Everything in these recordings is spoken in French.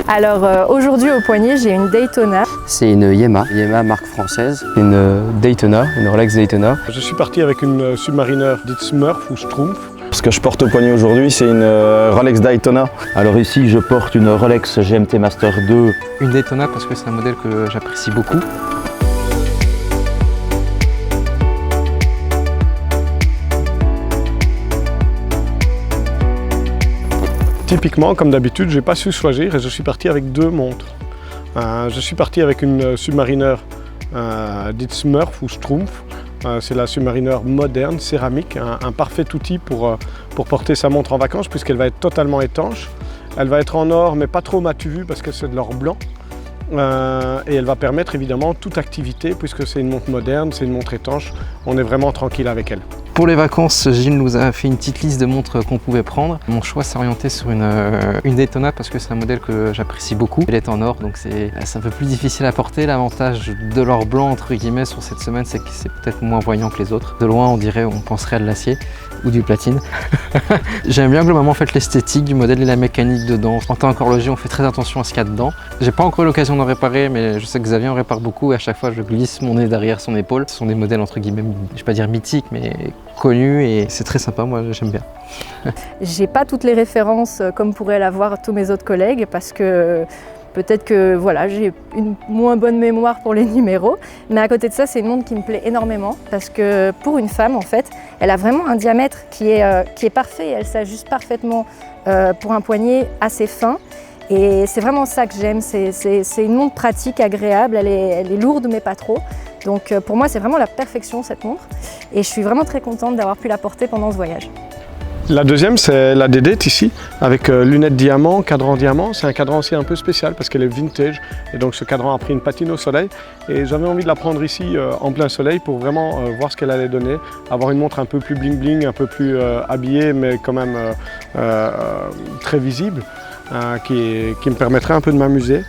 Alors aujourd'hui au poignet j'ai une Daytona. C'est une Yema marque française. Une Daytona, une Rolex Daytona. Je suis parti avec une Submariner dite Smurf ou Schtroumpf. Ce que je porte au poignet aujourd'hui, c'est une Rolex Daytona. Alors ici, je porte une Rolex GMT Master 2. Une Daytona parce que c'est un modèle que j'apprécie beaucoup. Typiquement, comme d'habitude, je n'ai pas su choisir et je suis parti avec deux montres. Je suis parti avec une Submariner dite Smurf ou Schtroumpf. C'est la Submariner moderne, céramique, un parfait outil pour porter sa montre en vacances puisqu'elle va être totalement étanche. Elle va être en or mais pas trop matu vu parce que c'est de l'or blanc. Et elle va permettre évidemment toute activité puisque c'est une montre moderne, c'est une montre étanche. On est vraiment tranquille avec elle. Pour les vacances, Gilles nous a fait une petite liste de montres qu'on pouvait prendre. Mon choix s'est orienté sur une Daytona parce que c'est un modèle que j'apprécie beaucoup. Elle est en or, donc c'est un peu plus difficile à porter. L'avantage de l'or blanc, entre guillemets, sur cette semaine, c'est que c'est peut-être moins voyant que les autres. De loin, on penserait à de l'acier ou du platine. J'aime bien globalement en fait l'esthétique du modèle et la mécanique dedans. En tant qu'horloger, on fait très attention à ce qu'il y a dedans. J'ai pas encore eu l'occasion d'en réparer, mais je sais que Xavier en répare beaucoup et à chaque fois, je glisse mon nez derrière son épaule. Ce sont des modèles entre guillemets, je vais pas dire mythiques, mais connus et c'est très sympa, moi j'aime bien. J'ai pas toutes les références comme pourraient l'avoir tous mes autres collègues parce que peut-être que voilà, j'ai une moins bonne mémoire pour les numéros, mais à côté de ça, c'est une montre qui me plaît énormément parce que pour une femme, en fait, elle a vraiment un diamètre qui est parfait et elle s'ajuste parfaitement pour un poignet assez fin. Et c'est vraiment ça que j'aime, c'est une montre pratique, agréable, elle est lourde mais pas trop. Donc pour moi, c'est vraiment la perfection cette montre et je suis vraiment très contente d'avoir pu la porter pendant ce voyage. La deuxième, c'est la Dédette ici, avec lunettes diamant, cadran diamant. C'est un cadran aussi un peu spécial parce qu'elle est vintage et donc ce cadran a pris une patine au soleil. Et j'avais envie de la prendre ici en plein soleil pour vraiment voir ce qu'elle allait donner. Avoir une montre un peu plus bling bling, un peu plus habillée mais quand même très visible, qui me permettrait un peu de m'amuser.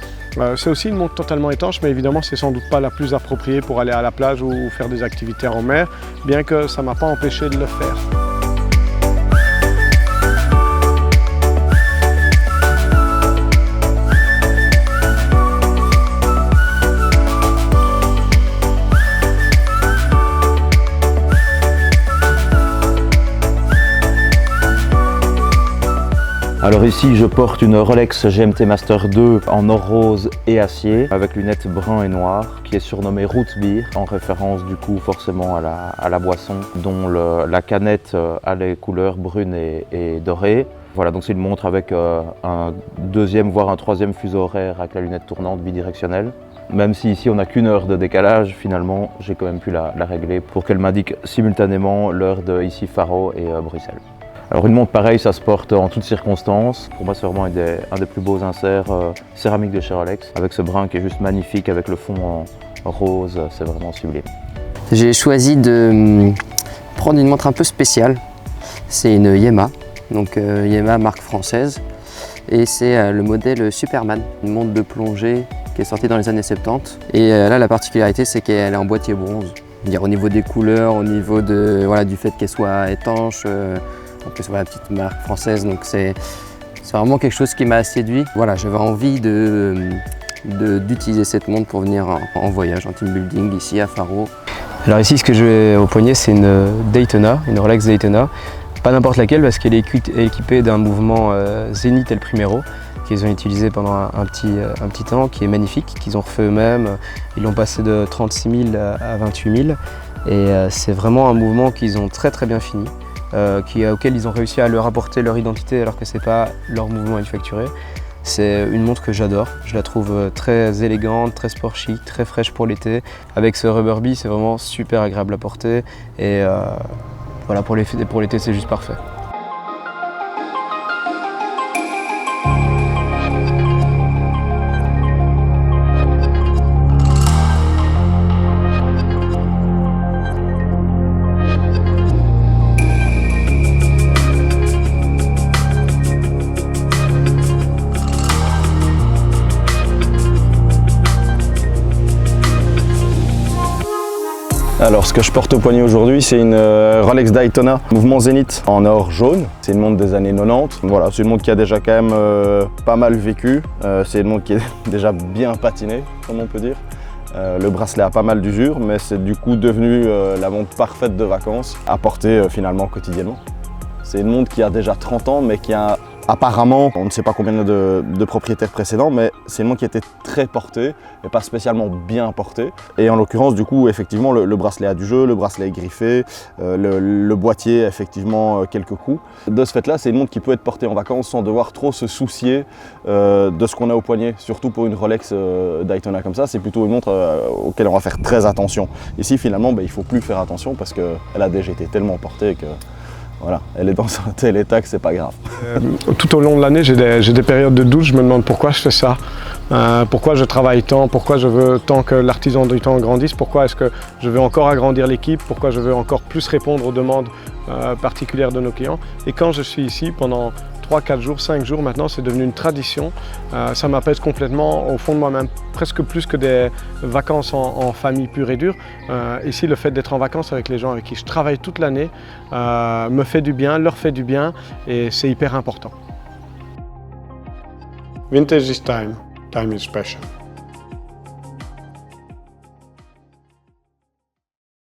C'est aussi une montre totalement étanche, mais évidemment c'est sans doute pas la plus appropriée pour aller à la plage ou faire des activités en mer, bien que ça ne m'a pas empêché de le faire. Alors ici, je porte une Rolex GMT Master 2 en or rose et acier, avec lunettes brun et noir, qui est surnommée Root Beer, en référence du coup forcément à la boisson, dont la canette a les couleurs brunes et dorées. Voilà, donc c'est une montre avec un deuxième voire un troisième fuseau horaire avec la lunette tournante bidirectionnelle. Même si ici on n'a qu'une heure de décalage, finalement j'ai quand même pu la régler pour qu'elle m'indique simultanément l'heure de ici Faro et Bruxelles. Alors une montre pareille, ça se porte en toutes circonstances. Pour moi, c'est vraiment un des plus beaux inserts céramiques de chez Rolex, avec ce brin qui est juste magnifique, avec le fond en rose, c'est vraiment sublime. J'ai choisi de prendre une montre un peu spéciale. C'est une Yema, donc Yema marque française, et c'est le modèle Superman, une montre de plongée qui est sortie dans les années 70. Et là, la particularité, c'est qu'elle est en boîtier bronze. Dire au niveau des couleurs, au niveau du fait qu'elle soit étanche. En plus, voilà, la petite marque française, donc c'est vraiment quelque chose qui m'a séduit. Voilà, j'avais envie d'utiliser cette montre pour venir en voyage, en team building, ici à Faro. Alors ici, ce que j'ai au poignet, c'est une Daytona, une Rolex Daytona. Pas n'importe laquelle, parce qu'elle est équipée d'un mouvement Zénith El Primero, qu'ils ont utilisé pendant un petit temps, qui est magnifique, qu'ils ont refait eux-mêmes. Ils l'ont passé de 36 000 à 28 000. Et c'est vraiment un mouvement qu'ils ont très bien fini. Auquel ils ont réussi à leur apporter leur identité alors que ce n'est pas leur mouvement manufacturé. C'est une montre que j'adore, je la trouve très élégante, très sport chic, très fraîche pour l'été. Avec ce rubber bee, c'est vraiment super agréable à porter et voilà, pour l'été c'est juste parfait. Alors ce que je porte au poignet aujourd'hui, c'est une Rolex Daytona mouvement Zénith en or jaune. C'est une montre des années 90. Voilà, c'est une montre qui a déjà quand même pas mal vécu. C'est une montre qui est déjà bien patinée, comme on peut dire. Le bracelet a pas mal d'usure, mais c'est du coup devenu la montre parfaite de vacances à porter finalement quotidiennement. C'est une montre qui a déjà 30 ans, mais qui a apparemment, on ne sait pas combien de propriétaires précédents, mais c'est une montre qui était très portée et pas spécialement bien portée. Et en l'occurrence, du coup, effectivement, le bracelet a du jeu, le bracelet est griffé, le boîtier, effectivement, quelques coups. De ce fait-là, c'est une montre qui peut être portée en vacances sans devoir trop se soucier de ce qu'on a au poignet, surtout pour une Rolex Daytona comme ça. C'est plutôt une montre auquel on va faire très attention. Ici, finalement, il ne faut plus faire attention parce qu'elle a déjà été tellement portée que voilà, elle est dans un tel état que c'est pas grave. Tout au long de l'année, j'ai des périodes de doute. Je me demande pourquoi je fais ça, pourquoi je travaille tant, pourquoi je veux tant que l'artisan du temps grandisse, pourquoi est-ce que je veux encore agrandir l'équipe, pourquoi je veux encore plus répondre aux demandes particulières de nos clients. Et quand je suis ici pendant 3, 4 jours, 5 jours maintenant, c'est devenu une tradition. Ça m'apaise complètement au fond de moi-même, presque plus que des vacances en famille pure et dure. Ici, le fait d'être en vacances avec les gens avec qui je travaille toute l'année me fait du bien, leur fait du bien et c'est hyper important. Vintage is time, time is special.